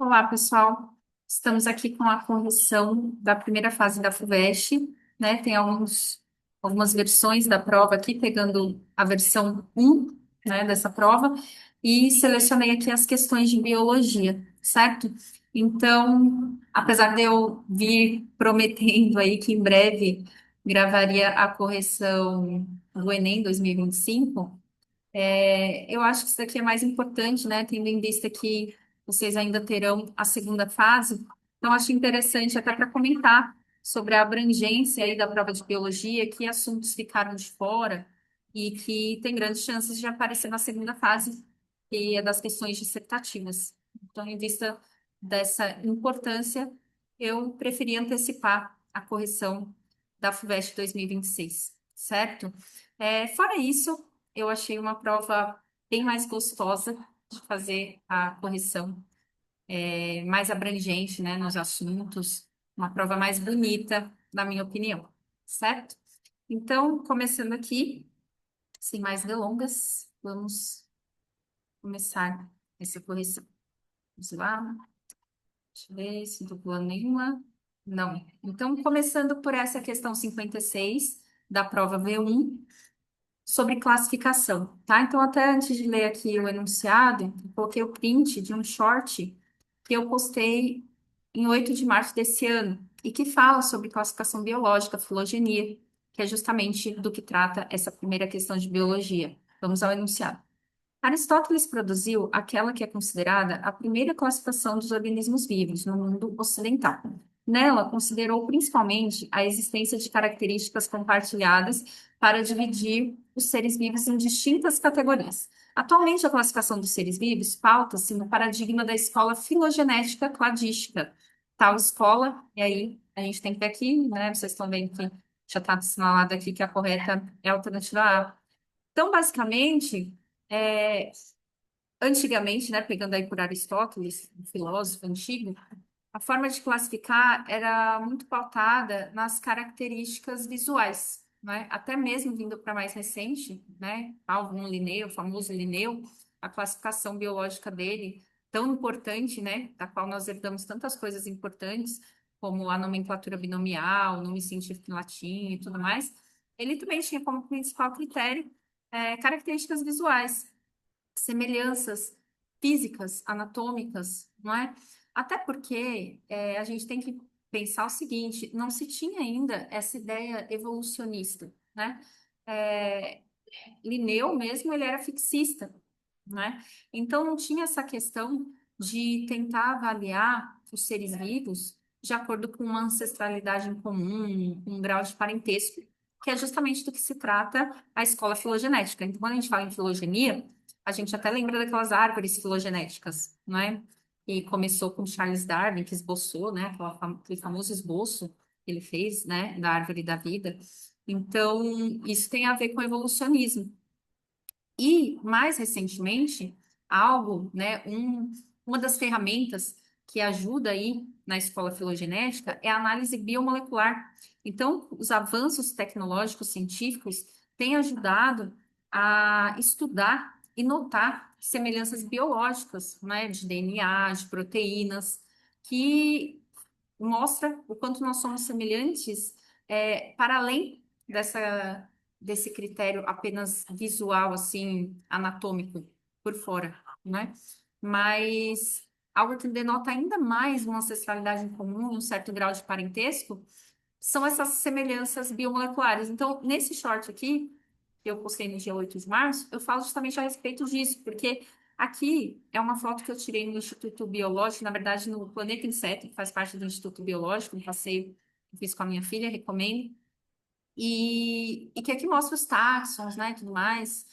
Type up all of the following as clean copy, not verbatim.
Olá, pessoal. Estamos aqui com a correção da primeira fase da FUVEST, né? Tem algumas versões da prova aqui, pegando a versão um, né, dessa prova, e selecionei aqui as questões de biologia, certo? Então, apesar de eu vir prometendo aí que em breve gravaria a correção do Enem 2025, eu acho que isso daqui é mais importante, né? Tendo em vista que vocês ainda terão a segunda fase. Então, acho interessante até para comentar sobre a abrangência aí da prova de biologia, que assuntos ficaram de fora e que tem grandes chances de aparecer na segunda fase, que é das questões dissertativas. Então, em vista dessa importância, eu preferi antecipar a correção da FUVEST 2026, certo? Fora isso, eu achei uma prova bem mais gostosa de fazer a correção, mais abrangente, né, nos assuntos, uma prova mais bonita, na minha opinião, certo? Então, começando aqui, sem mais delongas, vamos começar essa correção. Vamos lá, deixa eu ver se não estou pulando nenhuma. Não. Então, começando por essa questão 56 da prova V1 sobre classificação, tá? Então, até antes de ler aqui o enunciado, eu coloquei o print de um short que eu postei em 8 de março desse ano e que fala sobre classificação biológica, filogenia, que é justamente do que trata essa primeira questão de biologia. Vamos ao enunciado. Aristóteles produziu aquela que é considerada a primeira classificação dos organismos vivos no mundo ocidental. Nela, considerou principalmente a existência de características compartilhadas para dividir os seres vivos em distintas categorias. Atualmente, a classificação dos seres vivos pauta-se no paradigma da escola filogenética cladística. Tal escola, e aí a gente tem que ver aqui, né? Vocês estão vendo que já está assinalado aqui que a correta é a alternativa A. Então, basicamente, é, antigamente, né, pegando aí por Aristóteles, um filósofo antigo, a forma de classificar era muito pautada nas características visuais, né? Até mesmo vindo para mais recente, né? Alvin Linneu, o famoso Linneu, a classificação biológica dele, tão importante, né? Da qual nós herdamos tantas coisas importantes, como a nomenclatura binomial, o nome científico em latim e tudo mais. Ele também tinha como principal critério características visuais, semelhanças físicas, anatômicas, não é? Até porque a gente tem que pensar o seguinte: não se tinha ainda essa ideia evolucionista, né? É, Linneu mesmo, ele era fixista, né? Então não tinha essa questão de tentar avaliar os seres vivos de acordo com uma ancestralidade em comum, um grau de parentesco, que é justamente do que se trata a escola filogenética. Então, quando a gente fala em filogenia, a gente até lembra daquelas árvores filogenéticas, não é? E começou com Charles Darwin, que esboçou, né, aquele famoso esboço que ele fez, né, da árvore da vida. Então, isso tem a ver com evolucionismo. E, mais recentemente, algo, né, uma das ferramentas que ajuda aí na escola filogenética é a análise biomolecular. Então, os avanços tecnológicos científicos têm ajudado a estudar e notar semelhanças biológicas, né, de DNA, de proteínas, que mostra o quanto nós somos semelhantes, para além desse critério apenas visual, assim, anatômico, por fora, né? Mas algo que denota ainda mais uma ancestralidade em comum, um certo grau de parentesco, são essas semelhanças biomoleculares. Então, nesse short aqui, que eu postei no dia 8 de março, eu falo justamente a respeito disso, porque aqui é uma foto que eu tirei no Instituto Biológico, na verdade, no Planeta Inseto, que faz parte do Instituto Biológico, um passeio que fiz com a minha filha, recomendo, e que aqui mostra os táxons, né, tudo mais,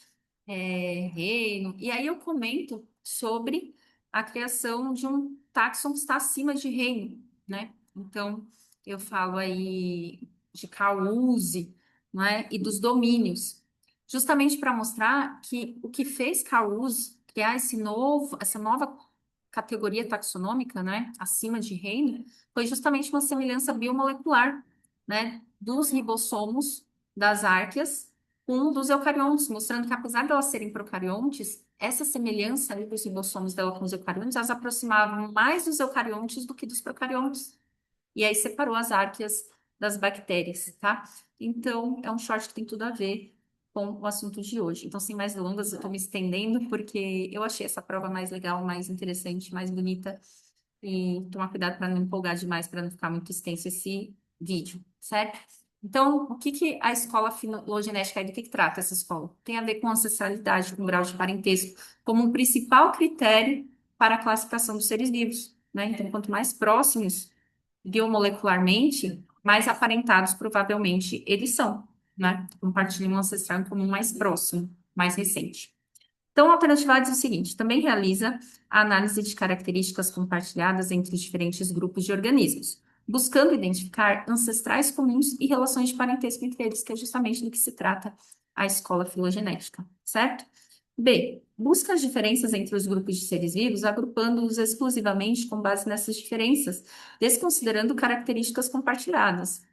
reino, e aí eu comento sobre a criação de um táxon que está acima de reino, né? Então, eu falo aí de Cauchy, né, e dos domínios, justamente para mostrar que o que fez Cauchy criar essa nova categoria taxonômica, né, acima de reino, foi justamente uma semelhança biomolecular, né, dos ribossomos das árqueas com dos eucariontes, mostrando que apesar de elas serem procariontes, essa semelhança ali dos ribossomos dela com os eucariontes, elas aproximavam mais dos eucariontes do que dos procariontes. E aí separou as árqueas das bactérias, tá? Então, é um short que tem tudo a ver com o assunto de hoje. Então, sem mais delongas, eu tô me estendendo porque eu achei essa prova mais legal, mais interessante, mais bonita. E tomar cuidado para não empolgar demais, para não ficar muito extenso esse vídeo, certo? Então, o que que a escola filogenética, do que trata essa escola? Tem a ver com ancestralidade, com grau de parentesco, como um principal critério para a classificação dos seres vivos, né? Então, quanto mais próximos biomolecularmente, mais aparentados provavelmente eles são, né? Compartilham um ancestral em comum mais próximo, mais recente. Então, a alternativa A diz o seguinte: também realiza a análise de características compartilhadas entre diferentes grupos de organismos, buscando identificar ancestrais comuns e relações de parentesco entre eles, que é justamente do que se trata a escola filogenética, certo? B. Busca as diferenças entre os grupos de seres vivos, agrupando-os exclusivamente com base nessas diferenças, desconsiderando características compartilhadas.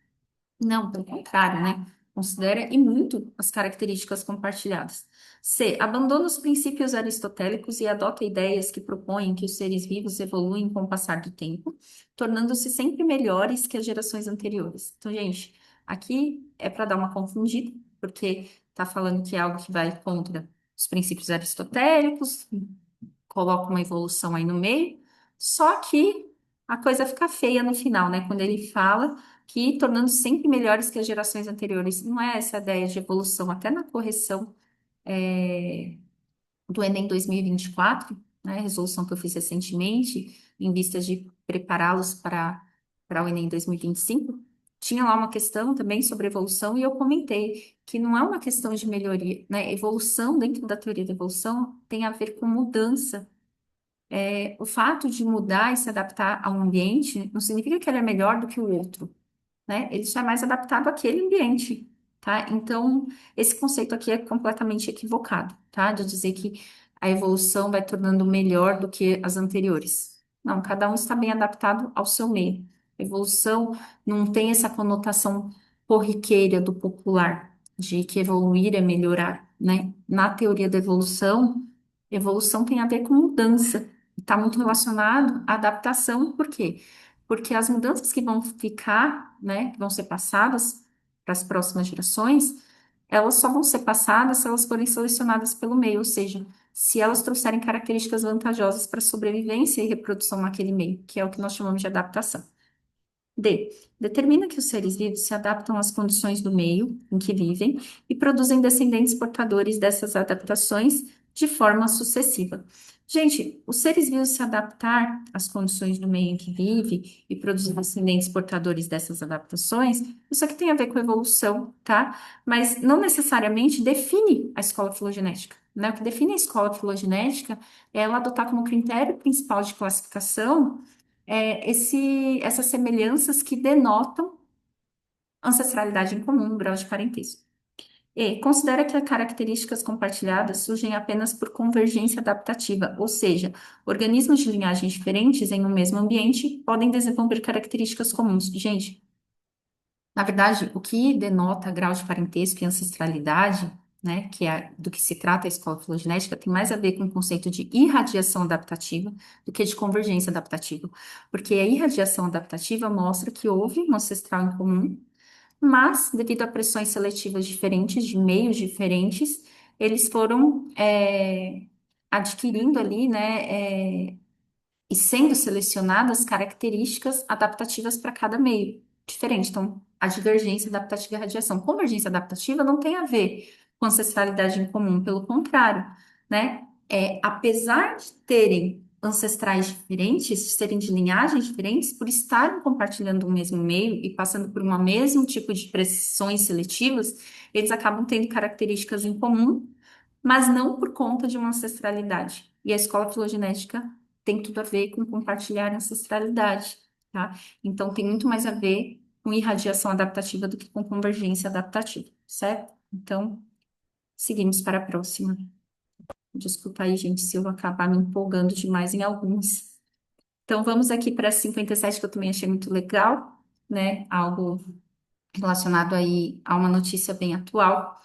Não, pelo contrário, né? Considera e muito as características compartilhadas. C. Abandona os princípios aristotélicos e adota ideias que propõem que os seres vivos evoluem com o passar do tempo, tornando-se sempre melhores que as gerações anteriores. Então, gente, aqui é para dar uma confundida, porque está falando que é algo que vai contra os princípios aristotélicos, coloca uma evolução aí no meio, só que a coisa fica feia no final, né? Quando ele fala que tornando sempre melhores que as gerações anteriores. Não é essa ideia de evolução, até na correção do Enem 2024, né? Resolução que eu fiz recentemente, em vista de prepará-los para o Enem 2025. Tinha lá uma questão também sobre evolução e eu comentei que não é uma questão de melhoria, né? Evolução, dentro da teoria da evolução, tem a ver com mudança. O fato de mudar e se adaptar a um ambiente não significa que ele é melhor do que o outro, né? Ele já é mais adaptado àquele ambiente, tá? Então, esse conceito aqui é completamente equivocado, tá? De dizer que a evolução vai tornando melhor do que as anteriores. Não, cada um está bem adaptado ao seu meio. Evolução não tem essa conotação corriqueira do popular, de que evoluir é melhorar, né? Na teoria da evolução, evolução tem a ver com mudança. Está muito relacionado à adaptação, por quê? Porque as mudanças que vão ficar, né, que vão ser passadas para as próximas gerações, elas só vão ser passadas se elas forem selecionadas pelo meio, ou seja, se elas trouxerem características vantajosas para a sobrevivência e reprodução naquele meio, que é o que nós chamamos de adaptação. D. Determina que os seres vivos se adaptam às condições do meio em que vivem e produzem descendentes portadores dessas adaptações de forma sucessiva. Gente, os seres vivos se adaptar às condições do meio em que vive e produzir descendentes portadores dessas adaptações, isso aqui tem a ver com evolução, tá? Mas não necessariamente define a escola filogenética, né? O que define a escola filogenética é ela adotar como critério principal de classificação essas semelhanças que denotam ancestralidade em comum, grau de parentesco. E considera que as características compartilhadas surgem apenas por convergência adaptativa, ou seja, organismos de linhagens diferentes em um mesmo ambiente podem desenvolver características comuns. Gente, na verdade, o que denota grau de parentesco e ancestralidade, né, que é do que se trata a escola filogenética, tem mais a ver com o conceito de irradiação adaptativa do que de convergência adaptativa. Porque a irradiação adaptativa mostra que houve um ancestral em comum, mas, devido a pressões seletivas diferentes, de meios diferentes, eles foram adquirindo ali, né, e sendo selecionadas características adaptativas para cada meio diferente. Então, a divergência adaptativa e a radiação. Convergência adaptativa não tem a ver com ancestralidade em comum, pelo contrário, né? Apesar de terem ancestrais diferentes, de serem de linhagens diferentes, por estarem compartilhando o mesmo meio e passando por um mesmo tipo de pressões seletivas, eles acabam tendo características em comum, mas não por conta de uma ancestralidade. E a escola filogenética tem tudo a ver com compartilhar ancestralidade, tá? Então, tem muito mais a ver com irradiação adaptativa do que com convergência adaptativa, certo? Então, seguimos para a próxima. Desculpa aí, gente, se eu acabar me empolgando demais em alguns. Então, vamos aqui para 57, que eu também achei muito legal, né? Algo relacionado aí a uma notícia bem atual.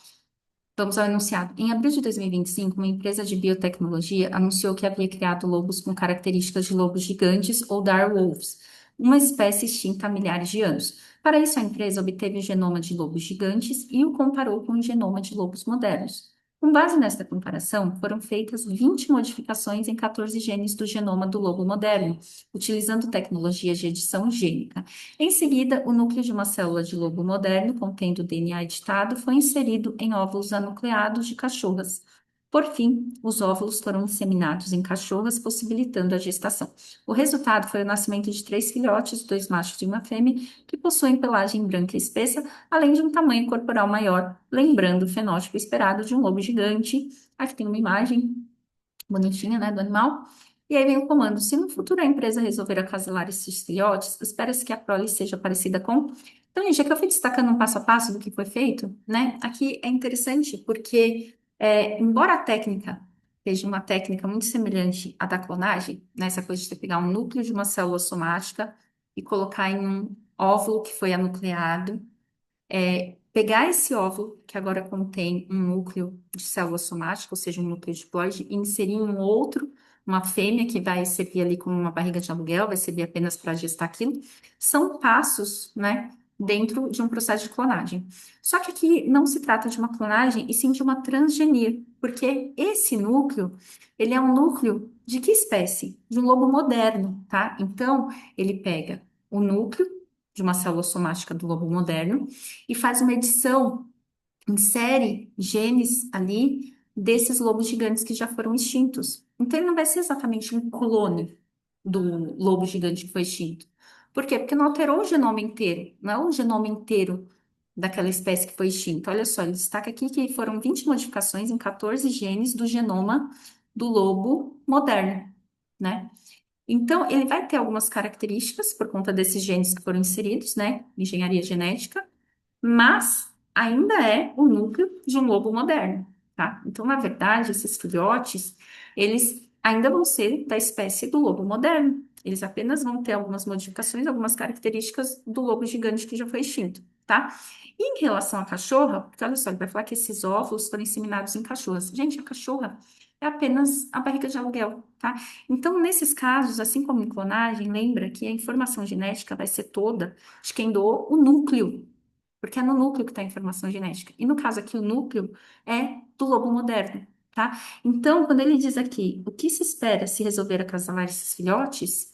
Vamos ao enunciado. Em abril de 2025, uma empresa de biotecnologia anunciou que havia criado lobos com características de lobos gigantes ou direwolves, uma espécie extinta há milhares de anos. Para isso, a empresa obteve o genoma de lobos gigantes e o comparou com o genoma de lobos modernos. Com base nesta comparação, foram feitas 20 modificações em 14 genes do genoma do lobo moderno, utilizando tecnologias de edição gênica. Em seguida, o núcleo de uma célula de lobo moderno, contendo DNA editado, foi inserido em óvulos anucleados de cachorras. Por fim, os óvulos foram inseminados em cachorras, possibilitando a gestação. O resultado foi o nascimento de 3 filhotes, 2 machos e uma fêmea, que possuem pelagem branca e espessa, além de um tamanho corporal maior, lembrando o fenótipo esperado de um lobo gigante. Aqui tem uma imagem bonitinha, né, do animal. E aí vem o comando: se no futuro a empresa resolver acasalar esses filhotes, espera-se que a prole seja parecida com. Então, gente, aqui eu fui destacando um passo a passo do que foi feito, né? Aqui é interessante porque, embora a técnica seja uma técnica muito semelhante à da clonagem, né? Essa coisa de você pegar um núcleo de uma célula somática e colocar em um óvulo que foi anucleado, pegar esse óvulo, que agora contém um núcleo de célula somática, ou seja, um núcleo diploide, e inserir um outro, uma fêmea que vai servir ali como uma barriga de aluguel, vai servir apenas para gestar aquilo, são passos, né, dentro de um processo de clonagem. Só que aqui não se trata de uma clonagem, e sim de uma transgenia, porque esse núcleo, ele é um núcleo de que espécie? De um lobo moderno, tá? Então, ele pega o núcleo de uma célula somática do lobo moderno, e faz uma edição, insere genes ali desses lobos gigantes que já foram extintos. Então, ele não vai ser exatamente um clone do lobo gigante que foi extinto. Por quê? Porque não alterou o genoma inteiro, não é o genoma inteiro daquela espécie que foi extinta. Olha só, ele destaca aqui que foram 20 modificações em 14 genes do genoma do lobo moderno, né? Então, ele vai ter algumas características por conta desses genes que foram inseridos, né? Engenharia genética, mas ainda é o núcleo de um lobo moderno, tá? Então, na verdade, esses filhotes, eles ainda vão ser da espécie do lobo moderno. Eles apenas vão ter algumas modificações, algumas características do lobo gigante que já foi extinto, tá? E em relação à cachorra, porque olha só, ele vai falar que esses óvulos foram inseminados em cachorras. Gente, a cachorra é apenas a barriga de aluguel, tá? Então, nesses casos, assim como em clonagem, lembra que a informação genética vai ser toda de quem doou o núcleo, porque é no núcleo que está a informação genética. E no caso aqui, o núcleo é do lobo moderno, tá? Então, quando ele diz aqui, o que se espera se resolver acasalar esses filhotes,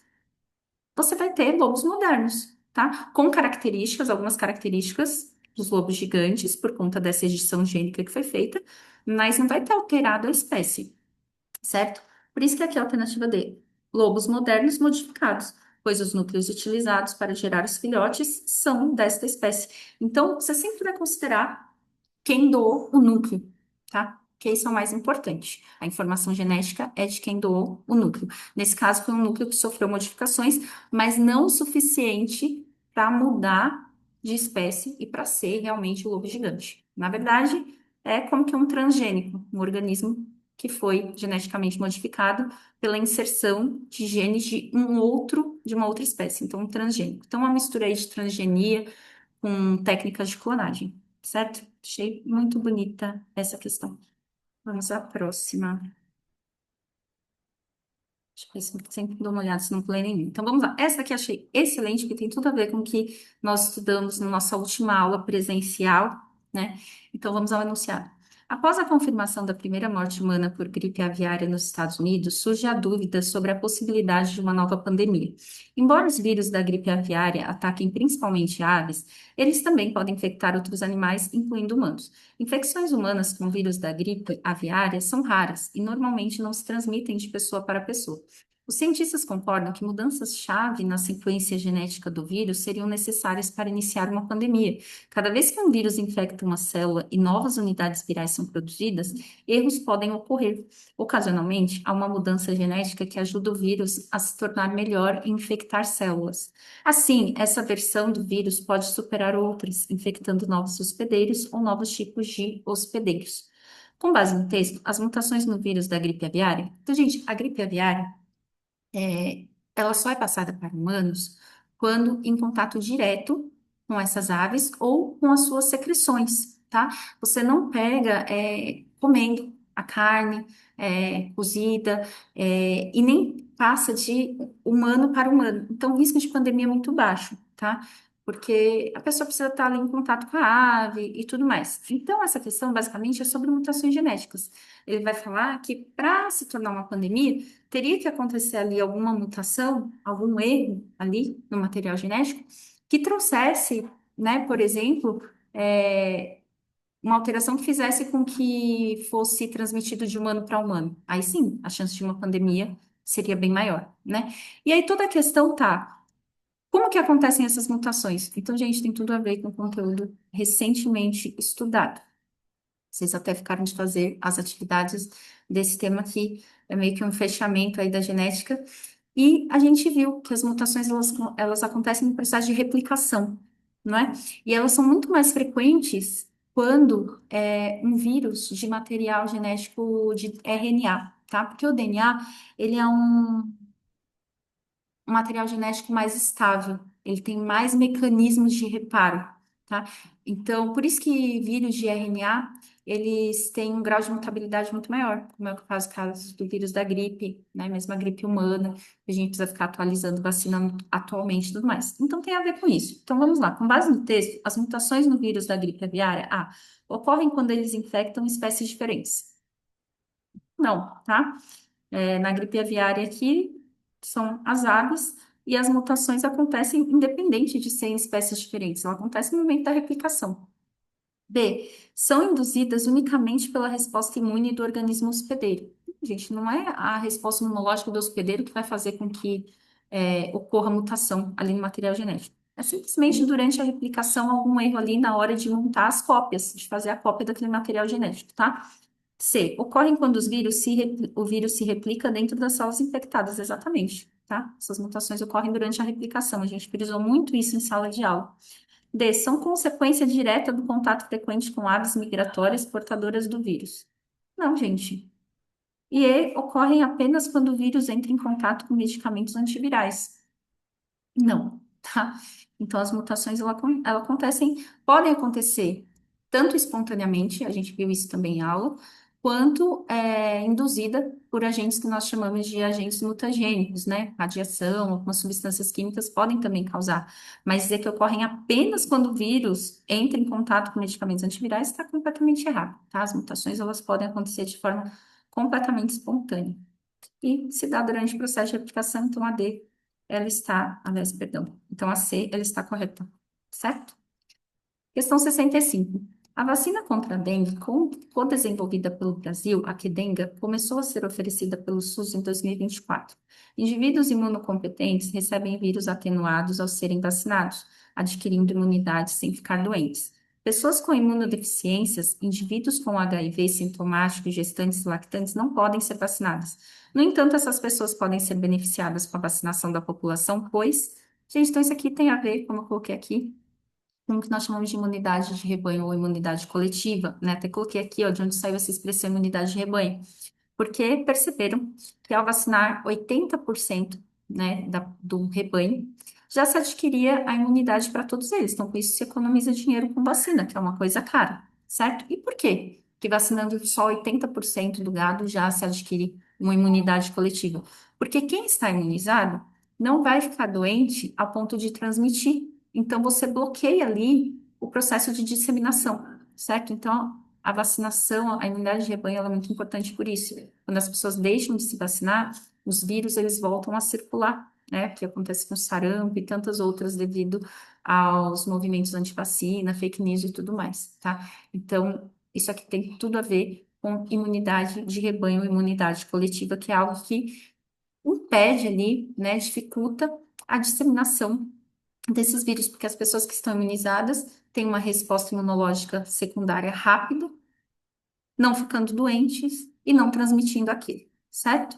você vai ter lobos modernos, tá? Com características, algumas características dos lobos gigantes, por conta dessa edição gênica que foi feita, mas não vai ter alterado a espécie, certo? Por isso que aqui é a alternativa D, lobos modernos modificados, pois os núcleos utilizados para gerar os filhotes são desta espécie. Então, você sempre vai considerar quem doou o núcleo, tá? Que isso é o mais importante. A informação genética é de quem doou o núcleo. Nesse caso, foi um núcleo que sofreu modificações, mas não o suficiente para mudar de espécie e para ser realmente o lobo gigante. Na verdade, é como que um transgênico, um organismo que foi geneticamente modificado pela inserção de genes de uma outra espécie, então um transgênico. Então, uma mistura aí de transgenia com técnicas de clonagem, certo? Achei muito bonita essa questão. Vamos à próxima. Deixa eu ver se sempre dou uma olhada se não pulei nenhum. Então vamos lá. Essa aqui eu achei excelente, porque tem tudo a ver com o que nós estudamos na nossa última aula presencial, né? Então vamos ao enunciado. Após a confirmação da primeira morte humana por gripe aviária nos Estados Unidos, surge a dúvida sobre a possibilidade de uma nova pandemia. Embora os vírus da gripe aviária ataquem principalmente aves, eles também podem infectar outros animais, incluindo humanos. Infecções humanas com vírus da gripe aviária são raras e normalmente não se transmitem de pessoa para pessoa. Os cientistas concordam que mudanças-chave na sequência genética do vírus seriam necessárias para iniciar uma pandemia. Cada vez que um vírus infecta uma célula e novas unidades virais são produzidas, erros podem ocorrer. Ocasionalmente, há uma mudança genética que ajuda o vírus a se tornar melhor em infectar células. Assim, essa versão do vírus pode superar outras, infectando novos hospedeiros ou novos tipos de hospedeiros. Com base no texto, as mutações no vírus da gripe aviária. Então, gente, a gripe aviária ela só é passada para humanos quando em contato direto com essas aves ou com as suas secreções. tá? Você não pega comendo a carne cozida e nem passa de humano para humano. Então, o risco de pandemia é muito baixo, tá? Porque a pessoa precisa estar ali em contato com a ave e tudo mais. Então, essa questão basicamente é sobre mutações genéticas. Ele vai falar que para se tornar uma pandemia, teria que acontecer ali alguma mutação, algum erro ali no material genético que trouxesse, né, por exemplo, uma alteração que fizesse com que fosse transmitido de humano para humano. Aí sim, a chance de uma pandemia seria bem maior, né? E aí toda a questão tá, como que acontecem essas mutações? Então, gente, tem tudo a ver com conteúdo recentemente estudado. Vocês até ficaram de fazer as atividades desse tema aqui, é meio que um fechamento aí da genética. E a gente viu que as mutações elas acontecem no processo de replicação, não é? E elas são muito mais frequentes quando um vírus de material genético de RNA, tá? Porque o DNA, ele é um material genético mais estável, ele tem mais mecanismos de reparo, tá? Então, por isso que vírus de RNA, eles têm um grau de mutabilidade muito maior, como é o caso do vírus da gripe, né? Mesmo a gripe humana, que a gente precisa ficar atualizando, vacinando atualmente e tudo mais. Então, tem a ver com isso. Então, vamos lá. Com base no texto, as mutações no vírus da gripe aviária, ocorrem quando eles infectam espécies diferentes. Não, tá? Na gripe aviária aqui, são as aves, e as mutações acontecem independente de serem espécies diferentes, ela acontece no momento da replicação. B, são induzidas unicamente pela resposta imune do organismo hospedeiro. Gente, não é a resposta imunológica do hospedeiro que vai fazer com que ocorra mutação ali no material genético. É simplesmente durante a replicação algum erro ali na hora de montar as cópias, de fazer a cópia daquele material genético, tá? C. Ocorrem quando o vírus se replica dentro das células infectadas, exatamente, tá? Essas mutações ocorrem durante a replicação. A gente frisou muito isso em sala de aula. D. São consequência direta do contato frequente com aves migratórias portadoras do vírus. Não, gente. E E. Ocorrem apenas quando o vírus entra em contato com medicamentos antivirais. Não, tá? Então, as mutações, ela acontecem, podem acontecer tanto espontaneamente, a gente viu isso também em aula, quanto induzida por agentes que nós chamamos de agentes mutagênicos, né? Radiação, algumas substâncias químicas podem também causar, mas dizer que ocorrem apenas quando o vírus entra em contato com medicamentos antivirais está completamente errado, tá? As mutações, elas podem acontecer de forma completamente espontânea e se dá durante o processo de aplicação, então a D, ela está, aliás, perdão, então a C, ela está correta, certo? Questão 65. A vacina contra a dengue, co-desenvolvida pelo Brasil, a Qdenga, começou a ser oferecida pelo SUS em 2024. Indivíduos imunocompetentes recebem vírus atenuados ao serem vacinados, adquirindo imunidade sem ficar doentes. Pessoas com imunodeficiências, indivíduos com HIV sintomático e gestantes e lactantes não podem ser vacinadas. No entanto, essas pessoas podem ser beneficiadas com a vacinação da população, pois, gente, então isso aqui tem a ver, como eu coloquei aqui, com o que nós chamamos de imunidade de rebanho ou imunidade coletiva, né? Até coloquei aqui, ó, de onde saiu essa expressão imunidade de rebanho, porque perceberam que ao vacinar 80%, né, do rebanho, já se adquiria a imunidade para todos eles. Então, com isso, se economiza dinheiro com vacina, que é uma coisa cara, certo? E por quê? Que vacinando só 80% do gado já se adquire uma imunidade coletiva. Porque quem está imunizado não vai ficar doente a ponto de transmitir. Então, você bloqueia ali o processo de disseminação, certo? Então, a vacinação, a imunidade de rebanho, ela é muito importante por isso. Quando as pessoas deixam de se vacinar, os vírus eles voltam a circular, né? Que acontece com sarampo e tantas outras devido aos movimentos anti-vacina, fake news e tudo mais, tá? Então, isso aqui tem tudo a ver com imunidade de rebanho, imunidade coletiva, que é algo que impede ali, né, dificulta a disseminação desses vírus, porque as pessoas que estão imunizadas têm uma resposta imunológica secundária rápida, não ficando doentes e não transmitindo aquilo, certo?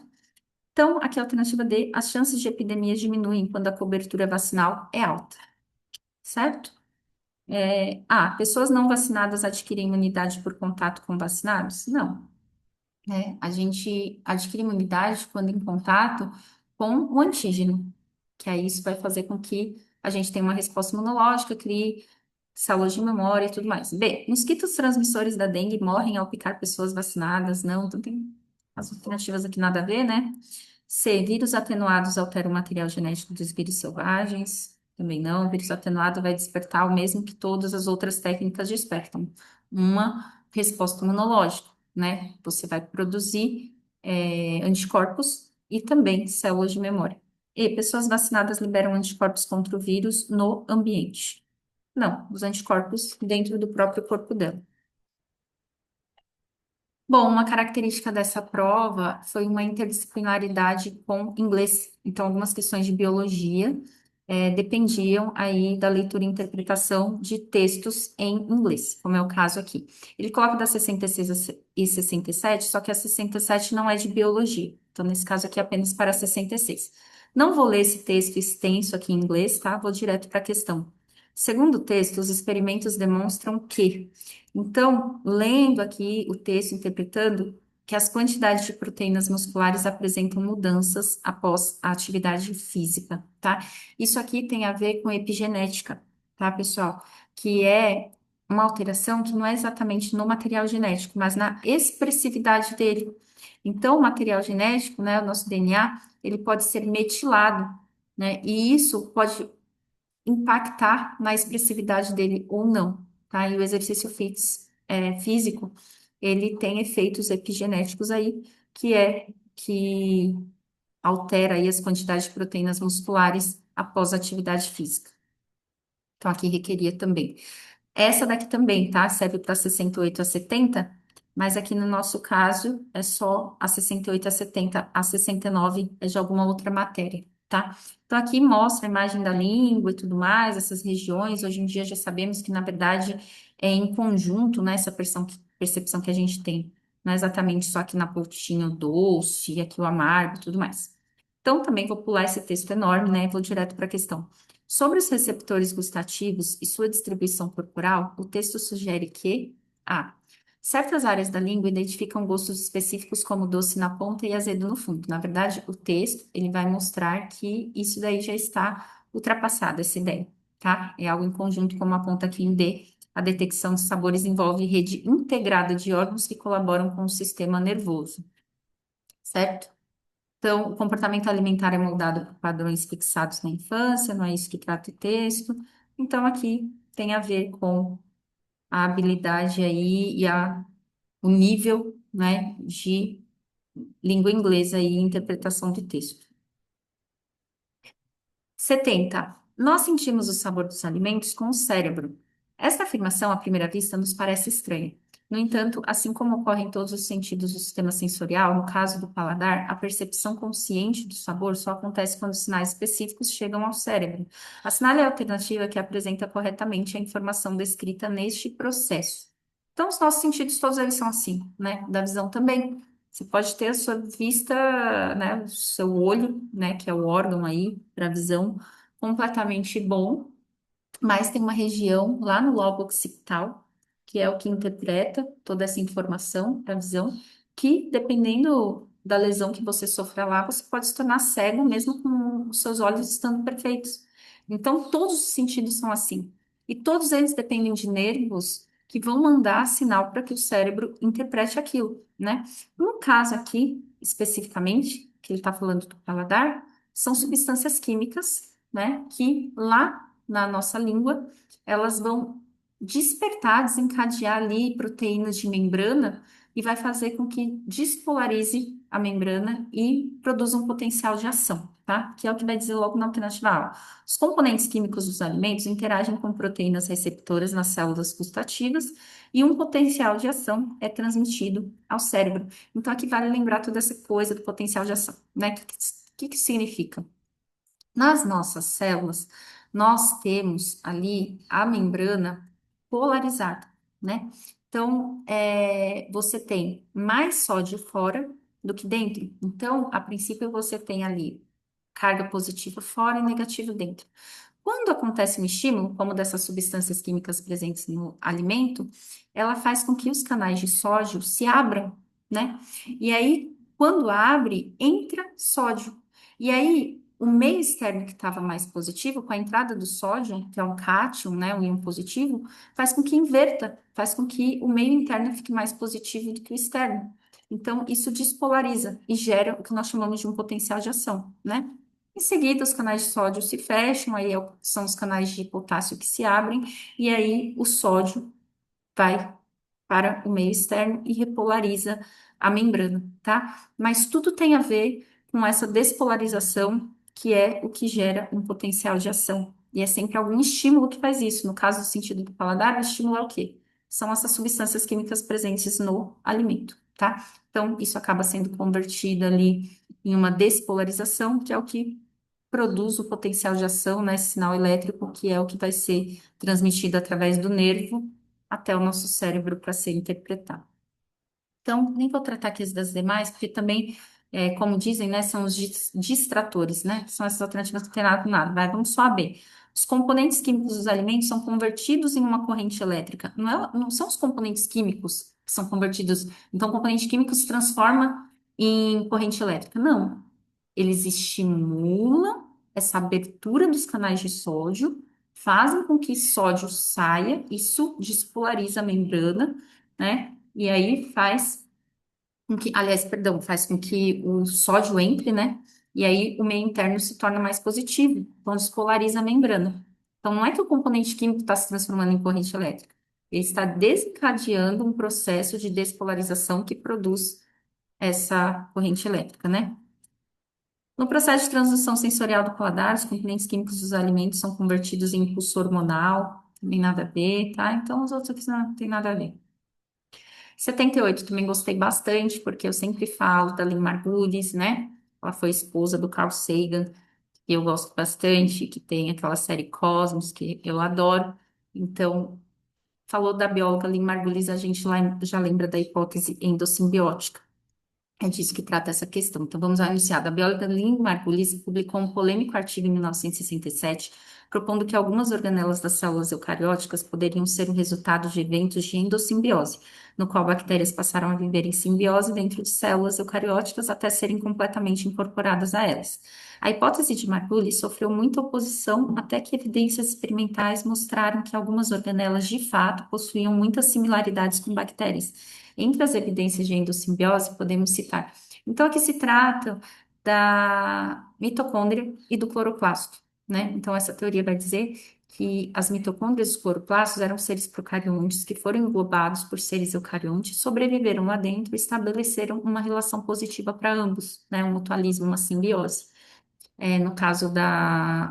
Então, aqui a alternativa D, as chances de epidemias diminuem quando a cobertura vacinal é alta, certo? Pessoas não vacinadas adquirem imunidade por contato com vacinados? Não, né? A gente adquire imunidade quando em contato com o antígeno, que aí isso vai fazer com que a gente tenha uma resposta imunológica, crie células de memória e tudo mais. B, mosquitos transmissores da dengue morrem ao picar pessoas vacinadas? Não, então tem as alternativas aqui nada a ver, né? C, vírus atenuados alteram o material genético dos vírus selvagens? Também não. O vírus atenuado vai despertar o mesmo que todas as outras técnicas despertam. Uma resposta imunológica, né? Você vai produzir anticorpos e também células de memória. E pessoas vacinadas liberam anticorpos contra o vírus no ambiente. Não, os anticorpos dentro do próprio corpo dela. Bom, uma característica dessa prova foi uma interdisciplinaridade com inglês. Então, algumas questões de biologia dependiam aí da leitura e interpretação de textos em inglês, como é o caso aqui. Ele coloca da 66 e 67, só que a 67 não é de biologia. Então, nesse caso aqui, é apenas para 66. Não vou ler esse texto extenso aqui em inglês, tá? Vou direto para a questão. Segundo o texto, os experimentos demonstram que então, lendo aqui o texto, interpretando, que as quantidades de proteínas musculares apresentam mudanças após a atividade física, tá? Isso aqui tem a ver com epigenética, tá, pessoal? Que é uma alteração que não é exatamente no material genético, mas na expressividade dele. Então, o material genético, né, o nosso DNA, ele pode ser metilado, né? E isso pode impactar na expressividade dele ou não, tá? E o exercício físico, ele tem efeitos epigenéticos aí, que altera aí as quantidades de proteínas musculares após a atividade física. Então, aqui requeria também. Essa daqui também, tá? Serve para 68 a 70, mas aqui no nosso caso é só a 68 a 70, a 69 é de alguma outra matéria, tá? Então aqui mostra a imagem da língua e tudo mais, essas regiões. Hoje em dia já sabemos que, na verdade, é em conjunto, né, essa percepção que a gente tem. Não é exatamente só aqui na pontinha o doce, aqui o amargo e tudo mais. Então também vou pular esse texto enorme, né? E vou direto para a questão. Sobre os receptores gustativos e sua distribuição corporal, o texto sugere que A. Certas áreas da língua identificam gostos específicos como doce na ponta e azedo no fundo. Na verdade, o texto ele vai mostrar que isso daí já está ultrapassado, essa ideia, tá? É algo em conjunto, como aponta aqui em D. A detecção de sabores envolve rede integrada de órgãos que colaboram com o sistema nervoso, certo? Então, o comportamento alimentar é moldado por padrões fixados na infância, não é isso que trata o texto. Então, aqui tem a ver com a habilidade aí o nível, né, de língua inglesa e interpretação de texto. 70. Nós sentimos o sabor dos alimentos com o cérebro. Esta afirmação, à primeira vista, nos parece estranha. No entanto, assim como ocorre em todos os sentidos do sistema sensorial, no caso do paladar, a percepção consciente do sabor só acontece quando sinais específicos chegam ao cérebro. Assinale a alternativa que apresenta corretamente a informação descrita neste processo. Então, os nossos sentidos todos eles são assim, né? Da visão também. Você pode ter a sua vista, né, o seu olho, né, que é o órgão aí para visão, completamente bom, mas tem uma região lá no lobo occipital, que é o que interpreta toda essa informação para visão, que dependendo da lesão que você sofra lá, você pode se tornar cego mesmo com os seus olhos estando perfeitos. Então, todos os sentidos são assim. E todos eles dependem de nervos que vão mandar sinal para que o cérebro interprete aquilo, né? No caso aqui, especificamente, que ele está falando do paladar, são substâncias químicas, né, que lá na nossa língua, elas vão despertar, desencadear ali proteínas de membrana e vai fazer com que despolarize a membrana e produza um potencial de ação, tá? Que é o que vai dizer logo na alternativa A. Os componentes químicos dos alimentos interagem com proteínas receptoras nas células gustativas e um potencial de ação é transmitido ao cérebro. Então, aqui vale lembrar toda essa coisa do potencial de ação, né? O que significa? Nas nossas células, nós temos ali a membrana polarizada, né? Então, você tem mais sódio fora do que dentro. Então, a princípio, você tem ali carga positiva fora e negativa dentro. Quando acontece um estímulo, como dessas substâncias químicas presentes no alimento, ela faz com que os canais de sódio se abram, né? E aí, quando abre, entra sódio. E aí, o meio externo que estava mais positivo, com a entrada do sódio, que é um cátion, né, um íon positivo, faz com que inverta, faz com que o meio interno fique mais positivo do que o externo. Então, isso despolariza e gera o que nós chamamos de um potencial de ação, né? Em seguida, os canais de sódio se fecham, aí são os canais de potássio que se abrem, e aí o sódio vai para o meio externo e repolariza a membrana, tá? Mas tudo tem a ver com essa despolarização, que é o que gera um potencial de ação. E é sempre algum estímulo que faz isso. No caso do sentido do paladar, o estímulo é o quê? São essas substâncias químicas presentes no alimento, tá? Então, isso acaba sendo convertido ali em uma despolarização, que é o que produz o potencial de ação, né, esse sinal elétrico, que é o que vai ser transmitido através do nervo até o nosso cérebro para ser interpretado. Então, nem vou tratar aqui das demais, porque também, como dizem, né, são os distratores, né? São essas alternativas que não tem nada com nada. Vai, vamos só a B. Os componentes químicos dos alimentos são convertidos em uma corrente elétrica. Não são os componentes químicos que são convertidos. Então, o componente químico se transforma em corrente elétrica. Não. Eles estimulam essa abertura dos canais de sódio, fazem com que sódio saia, isso despolariza a membrana, né? E aí faz com que, aliás, perdão, faz com que o sódio entre, né? E aí o meio interno se torna mais positivo, então despolariza a membrana. Então não é que o componente químico está se transformando em corrente elétrica, ele está desencadeando um processo de despolarização que produz essa corrente elétrica, né? No processo de transição sensorial do paladar, os componentes químicos dos alimentos são convertidos em impulso hormonal, também nada a ver, tá? Então os outros aqui não tem nada a ver. 78 também gostei bastante, porque eu sempre falo da Lynn Margulies, né? Ela foi esposa do Carl Sagan, que eu gosto bastante, que tem aquela série Cosmos, que eu adoro. Então, falou da bióloga Lynn Margulies, a gente já lembra da hipótese endossimbiótica. É disso que trata essa questão. Então, vamos ao enunciado. A bióloga Lynn Margulies publicou um polêmico artigo em 1967, propondo que algumas organelas das células eucarióticas poderiam ser o resultado de eventos de endossimbiose, no qual bactérias passaram a viver em simbiose dentro de células eucarióticas até serem completamente incorporadas a elas. A hipótese de Margulies sofreu muita oposição até que evidências experimentais mostraram que algumas organelas de fato possuíam muitas similaridades com bactérias. Entre as evidências de endossimbiose, podemos citar. Então, aqui se trata da mitocôndria e do cloroplasto, né? Então, essa teoria vai dizer que as mitocôndrias e os cloroplastos eram seres procariontes que foram englobados por seres eucariontes, sobreviveram lá dentro e estabeleceram uma relação positiva para ambos, né? Um mutualismo, uma simbiose. No caso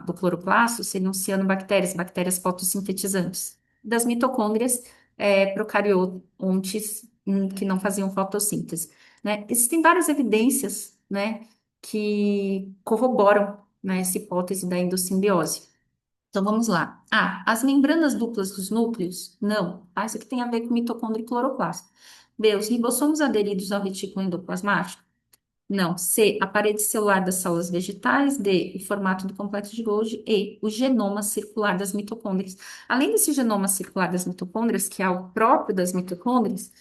do cloroplasto, seriam cianobactérias, bactérias fotossintetizantes. Das mitocôndrias, procariontes que não faziam fotossíntese, né? Existem várias evidências, né, que corroboram, né, essa hipótese da endossimbiose. Então vamos lá. A, as membranas duplas dos núcleos? Não. Tá? Isso aqui tem a ver com mitocôndria e cloroplasto. B, os ribossomos aderidos ao retículo endoplasmático? Não. C, a parede celular das células vegetais. D, o formato do complexo de Golgi. E, o genoma circular das mitocôndrias. Além desse genoma circular das mitocôndrias, que é o próprio das mitocôndrias,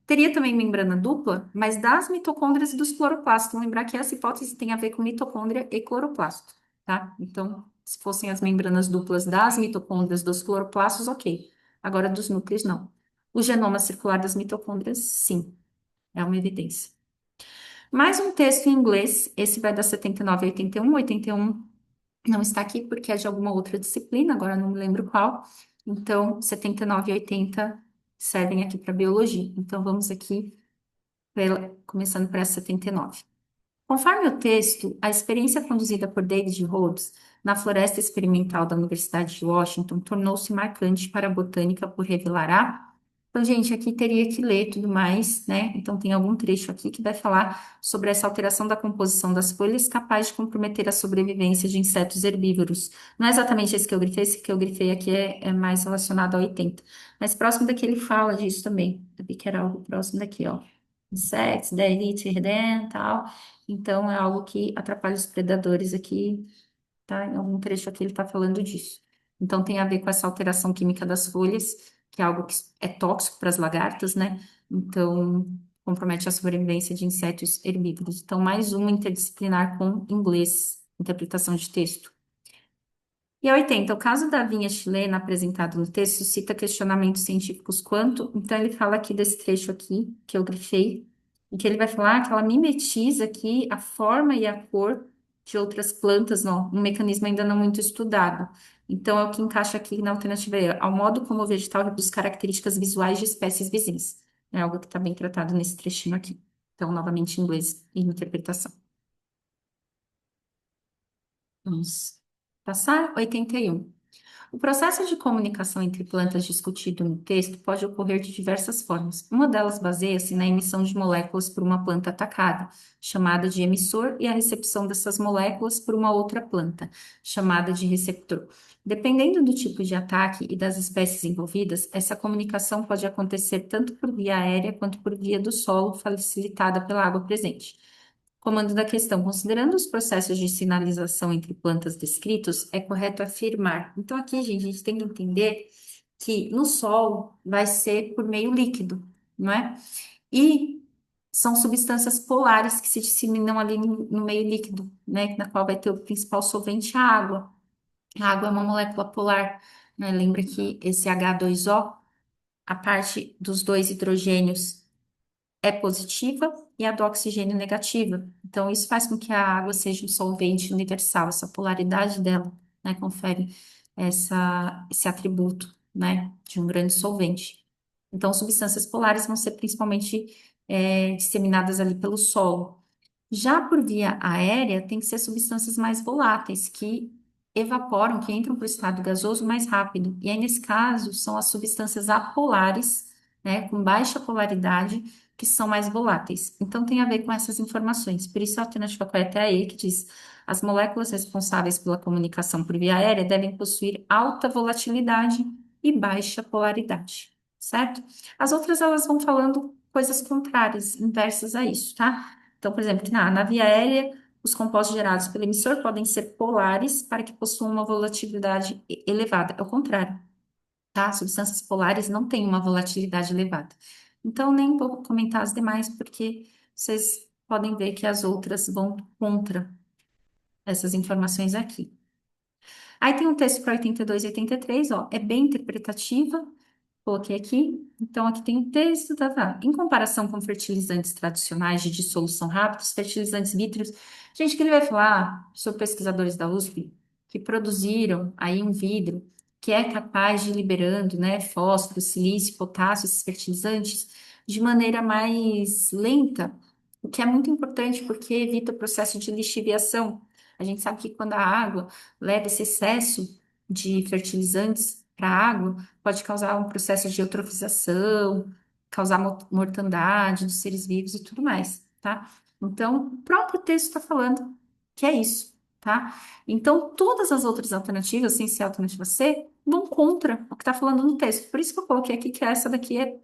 teria também membrana dupla, mas das mitocôndrias e dos cloroplastos. Então, lembrar que essa hipótese tem a ver com mitocôndria e cloroplasto, tá? Então, se fossem as membranas duplas das mitocôndrias dos cloroplastos, ok. Agora, dos núcleos, não. O genoma circular das mitocôndrias, sim, é uma evidência. Mais um texto em inglês, esse vai dar 79 e 81. 81 não está aqui porque é de alguma outra disciplina, agora não me lembro qual. Então, 79 e 80 servem aqui para biologia. Então, vamos aqui, começando para 79. Conforme o texto, a experiência conduzida por David Rhodes na floresta experimental da Universidade de Washington tornou-se marcante para a botânica por revelar a... Então, gente, aqui teria que ler tudo mais, né? Então, tem algum trecho aqui que vai falar sobre essa alteração da composição das folhas capaz de comprometer a sobrevivência de insetos herbívoros. Não é exatamente esse que eu grifei aqui é mais relacionado ao 80. Mas próximo daqui ele fala disso também. Eu vi que era algo próximo daqui, ó. Insetos, daí, tal. Então, é algo que atrapalha os predadores aqui, tá? Em algum trecho aqui ele está falando disso. Então, tem a ver com essa alteração química das folhas, que é algo que é tóxico para as lagartas, né? Então, compromete a sobrevivência de insetos herbívoros. Então, mais uma interdisciplinar com inglês interpretação de texto. E a 80, o caso da vinha chilena apresentado no texto suscita questionamentos científicos quanto, então ele fala aqui desse trecho aqui, que eu grifei, em que ele vai falar que ela mimetiza aqui a forma e a cor de outras plantas, não, um mecanismo ainda não muito estudado. Então é o que encaixa aqui na alternativa E, ao modo como o vegetal reduz características visuais de espécies vizinhas. É algo que está bem tratado nesse trechinho aqui. Então, novamente, em inglês e interpretação. Vamos passar. 81. O processo de comunicação entre plantas discutido no texto pode ocorrer de diversas formas. Uma delas baseia-se na emissão de moléculas por uma planta atacada, chamada de emissor, e a recepção dessas moléculas por uma outra planta, chamada de receptor. Dependendo do tipo de ataque e das espécies envolvidas, essa comunicação pode acontecer tanto por via aérea quanto por via do solo, facilitada pela água presente. Comando da questão. Considerando os processos de sinalização entre plantas descritos, é correto afirmar. Então, aqui, gente, a gente tem que entender que no solo vai ser por meio líquido, não é? E são substâncias polares que se disseminam ali no meio líquido, né? Na qual vai ter o principal solvente, a água. A água é uma molécula polar, né? Lembra que esse H2O, a parte dos dois hidrogênios é positiva e a do oxigênio negativa. Então, isso faz com que a água seja um solvente universal, essa polaridade dela, né, confere esse atributo, né, de um grande solvente. Então, substâncias polares vão ser principalmente disseminadas ali pelo solo. Já por via aérea, tem que ser substâncias mais voláteis, que evaporam, que entram para o estado gasoso mais rápido. E aí, nesse caso, são as substâncias apolares, né, com baixa polaridade, que são mais voláteis. Então, tem a ver com essas informações. Por isso, a alternativa correta é a E, que diz: as moléculas responsáveis pela comunicação por via aérea devem possuir alta volatilidade e baixa polaridade, certo? As outras, elas vão falando coisas contrárias, inversas a isso, tá? Então, por exemplo, na via aérea, os compostos gerados pelo emissor podem ser polares para que possuam uma volatilidade elevada. É o contrário, tá? Substâncias polares não têm uma volatilidade elevada. Então, nem vou comentar as demais, porque vocês podem ver que as outras vão contra essas informações aqui. Aí tem um texto para 82 e 83, ó, é bem interpretativa, coloquei aqui. Então, aqui tem um texto, tá. Em comparação com fertilizantes tradicionais de dissolução rápida, os fertilizantes vítreos, gente, que ele vai falar sobre pesquisadores da USP que produziram aí um vidro que é capaz de ir liberando, né, fósforo, silício, potássio, esses fertilizantes, de maneira mais lenta, o que é muito importante porque evita o processo de lixiviação. A gente sabe que quando a água leva esse excesso de fertilizantes para a água, pode causar um processo de eutrofização, causar mortandade dos seres vivos e tudo mais, tá? Então, o próprio texto está falando que é isso, tá? Então, todas as outras alternativas, sem ser a alternativa C, vão contra o que está falando no texto. Por isso que eu coloquei aqui que essa daqui é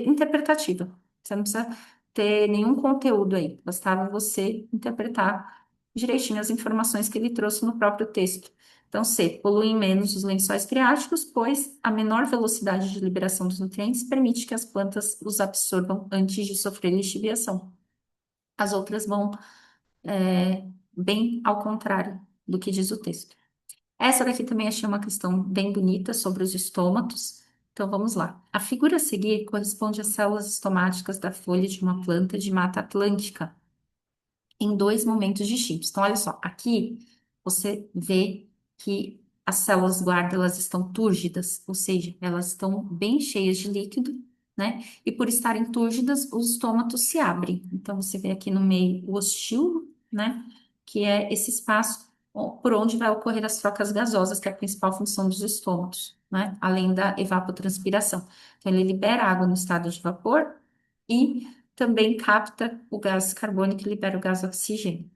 interpretativa. Você não precisa ter nenhum conteúdo aí, bastava você interpretar direitinho as informações que ele trouxe no próprio texto. Então, C, poluem menos os lençóis freáticos, pois a menor velocidade de liberação dos nutrientes permite que as plantas os absorvam antes de sofrer lixiviação. As outras vão bem ao contrário do que diz o texto. Essa daqui também achei uma questão bem bonita sobre os estômatos. Então vamos lá. A figura a seguir corresponde às células estomáticas da folha de uma planta de Mata Atlântica em dois momentos distintos. Então, olha só, aqui você vê que as células guarda elas estão túrgidas, ou seja, elas estão bem cheias de líquido, né? E por estarem túrgidas, os estômatos se abrem. Então, você vê aqui no meio o ostíolo, né? Que é esse espaço por onde vai ocorrer as trocas gasosas, que é a principal função dos estômatos, né? Além da evapotranspiração. Então, ele libera água no estado de vapor e também capta o gás carbônico e libera o gás oxigênio.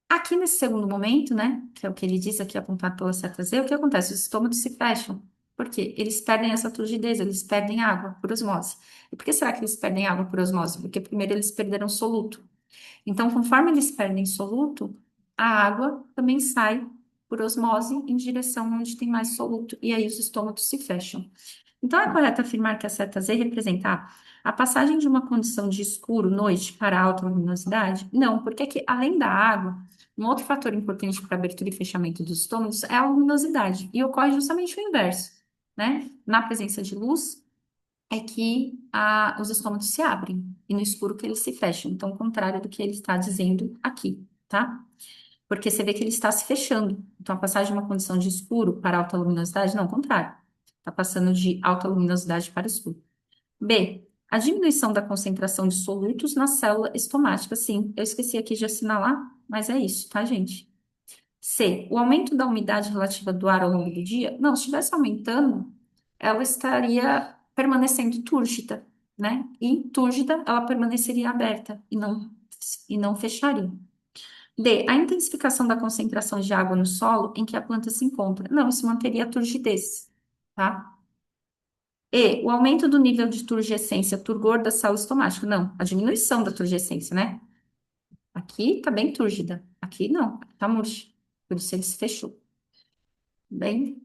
Aqui nesse segundo momento, né, que é o que ele diz aqui apontado pela seta Z, o que acontece? Os estômatos se fecham. Por quê? Eles perdem essa turgidez, eles perdem água por osmose. E por que será que eles perdem água por osmose? Porque primeiro eles perderam soluto. Então, conforme eles perdem soluto, a água também sai por osmose em direção onde tem mais soluto, e aí os estômatos se fecham. Então, é correto afirmar que a seta Z representa a passagem de uma condição de escuro, noite, para alta luminosidade? Não, porque aqui, além da água, um outro fator importante para abertura e fechamento dos estômagos é a luminosidade, e ocorre justamente o inverso, né? Na presença de luz, é que os estômagos se abrem, e no escuro que eles se fecham. Então, o contrário do que ele está dizendo aqui, tá? Porque você vê que ele está se fechando. Então, a passagem de uma condição de escuro para alta luminosidade, não, ao contrário. Está passando de alta luminosidade para escuro. B. A diminuição da concentração de solutos na célula estomática. Sim, eu esqueci aqui de assinalar, mas é isso, tá, gente? C. O aumento da umidade relativa do ar ao longo do dia. Não, se estivesse aumentando, ela estaria permanecendo túrgida, né? E túrgida, ela permaneceria aberta e não fecharia. D. A intensificação da concentração de água no solo em que a planta se encontra. Não, isso manteria a turgidez, tá? E. O aumento do nível de turgescência, turgor da célula estomática. Não, a diminuição da turgescência, né? Aqui tá bem túrgida. Aqui não, tá murcha. Por isso ele se fechou. Bem,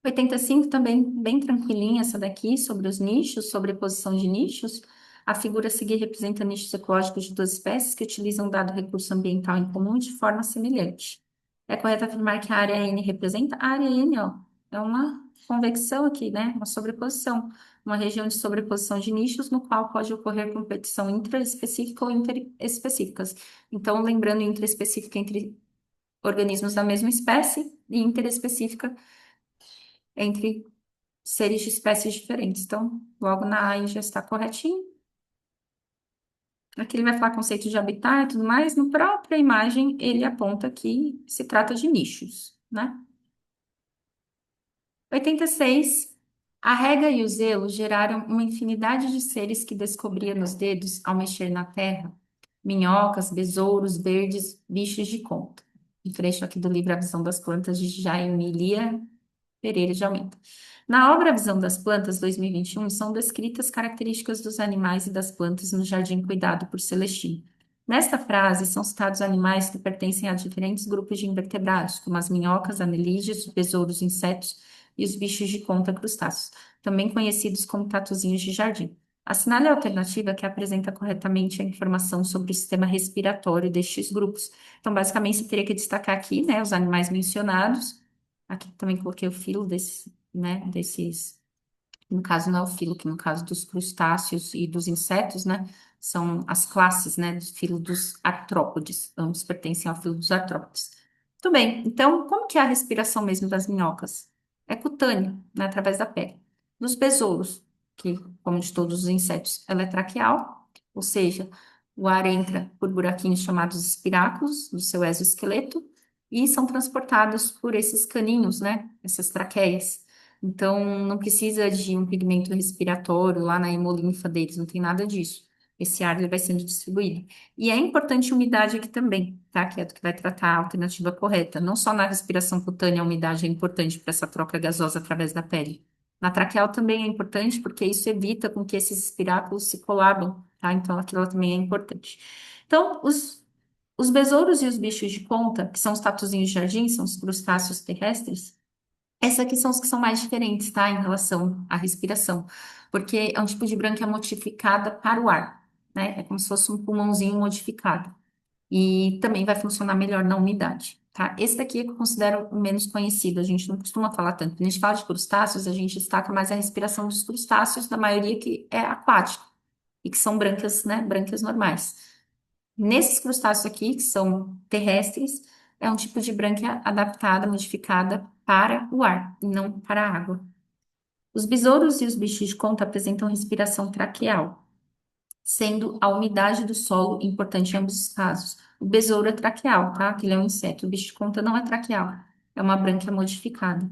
85 também bem tranquilinha essa daqui, sobre os nichos, sobre a posição de nichos. A figura a seguir representa nichos ecológicos de duas espécies que utilizam dado recurso ambiental em comum de forma semelhante. É correto afirmar que a área N representa a área N, ó. É uma convecção aqui, né? Uma sobreposição. Uma região de sobreposição de nichos no qual pode ocorrer competição intraespecífica ou interespecíficas. Então, lembrando intraespecífica entre organismos da mesma espécie e interespecífica entre seres de espécies diferentes. Então, logo na A já está corretinho. Aqui ele vai falar conceito de habitat e tudo mais. Na própria imagem, ele aponta que se trata de nichos, né? 86. A rega e o zelo geraram uma infinidade de seres que descobria nos dedos ao mexer na terra. Minhocas, besouros, verdes, bichos de conta. Um trecho aqui do livro A Visão das Plantas, de Jaime Lia Pereira de Almeida. Na obra A Visão das Plantas, 2021, são descritas características dos animais e das plantas no jardim cuidado por Celestino. Nesta frase, são citados animais que pertencem a diferentes grupos de invertebrados, como as minhocas, anelídeos, besouros, insetos e os bichos de conta crustáceos, também conhecidos como tatuzinhos de jardim. Assinale a alternativa que apresenta corretamente a informação sobre o sistema respiratório destes grupos. Então, basicamente, você teria que destacar aqui, né, os animais mencionados. Aqui também coloquei o filo desses, né, desses, no caso não é o filo, que no caso dos crustáceos e dos insetos, né, são as classes, né, do filo dos artrópodes. Ambos pertencem ao filo dos artrópodes. Muito bem, então, como que é a respiração mesmo das minhocas? É cutânea, né, através da pele. Dos besouros, que, como de todos os insetos, ela é traqueal, ou seja, o ar entra por buraquinhos chamados espiráculos do seu exoesqueleto, e são transportados por esses caninhos, né? Essas traqueias. Então, não precisa de um pigmento respiratório lá na hemolinfa deles, não tem nada disso. Esse ar ele vai sendo distribuído. E é importante a umidade aqui também, tá? Que é do que vai tratar a alternativa correta. Não só na respiração cutânea a umidade é importante para essa troca gasosa através da pele. Na traqueal também é importante, porque isso evita com que esses espiráculos se colabam, tá? Então, aquilo também é importante. Então, os besouros e os bichos de conta, que são os tatuzinhos de jardim, são os crustáceos terrestres, esses aqui são os que são mais diferentes, tá? Em relação à respiração. Porque é um tipo de brânquia modificada para o ar, né? É como se fosse um pulmãozinho modificado. E também vai funcionar melhor na umidade, tá? Esse daqui eu considero o menos conhecido, a gente não costuma falar tanto. Quando a gente fala de crustáceos, a gente destaca mais a respiração dos crustáceos, da maioria que é aquático, e que são brânquias, né? Brânquias normais. Nesses crustáceos aqui, que são terrestres, é um tipo de brânquia adaptada, modificada para o ar, e não para a água. Os besouros e os bichos de conta apresentam respiração traqueal, sendo a umidade do solo importante em ambos os casos. O besouro é traqueal, tá? Que ele é um inseto. O bicho de conta não é traqueal, é uma brânquia modificada.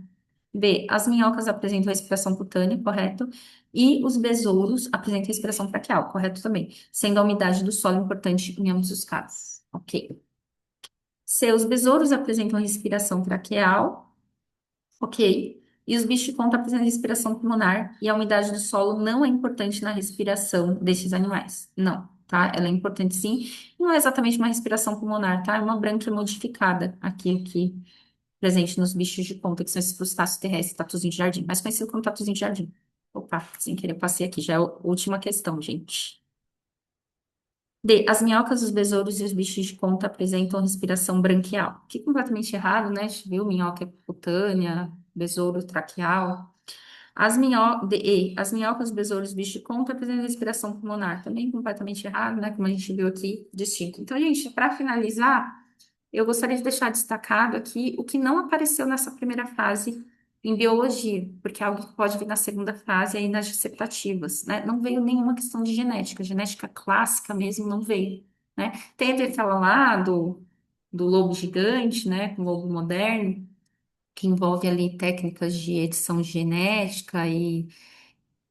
B. As minhocas apresentam respiração cutânea, correto? E os besouros apresentam respiração traqueal, correto também, sendo a umidade do solo importante em ambos os casos. Ok. Seus besouros apresentam respiração traqueal, ok. E os bichos de conta apresentam respiração pulmonar, e a umidade do solo não é importante na respiração desses animais. Não, tá? Ela é importante sim. Não é exatamente uma respiração pulmonar, tá? É uma brânquia modificada aqui, aqui. presente nos bichos de conta, que são esses crustáceos terrestres, tatuzinho de jardim, mais conhecido como tatuzinho de jardim. Opa, sem querer, passei aqui, já é a última questão, gente. D. As minhocas, os besouros e os bichos de conta apresentam respiração branquial. Que completamente errado, né? A gente viu, minhoca é cutânea, besouro traqueal. As minhocas, os besouros, os bichos de conta apresentam respiração pulmonar. Também completamente errado, né? Como a gente viu aqui, distinto. Então, gente, para finalizar, eu gostaria de deixar destacado aqui o que não apareceu nessa primeira fase em biologia, porque é algo que pode vir na segunda fase aí nas dissertativas, né? Não veio nenhuma questão de genética, genética clássica mesmo não veio, né? Teve aquela lá do lobo gigante, né, com o lobo moderno, que envolve ali técnicas de edição genética e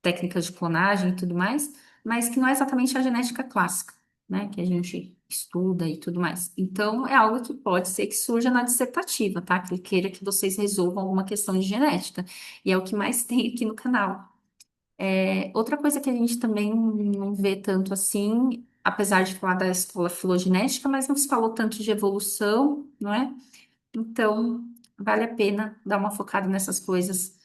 técnicas de clonagem e tudo mais, mas que não é exatamente a genética clássica, né, que a gente estuda e tudo mais. Então, é algo que pode ser que surja na dissertativa, tá? Que ele queira que vocês resolvam alguma questão de genética. E é o que mais tem aqui no canal. Outra coisa que a gente também não vê tanto assim, apesar de falar da escola filogenética, mas não se falou tanto de evolução, não é? Então, vale a pena dar uma focada nessas coisas,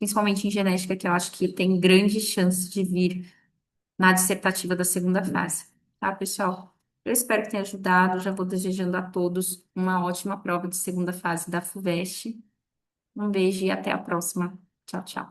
principalmente em genética, que eu acho que tem grande chance de vir na dissertativa da segunda fase. Tá, pessoal? Eu espero que tenha ajudado. Já vou desejando a todos uma ótima prova de segunda fase da FUVEST. Um beijo e até a próxima. Tchau, tchau.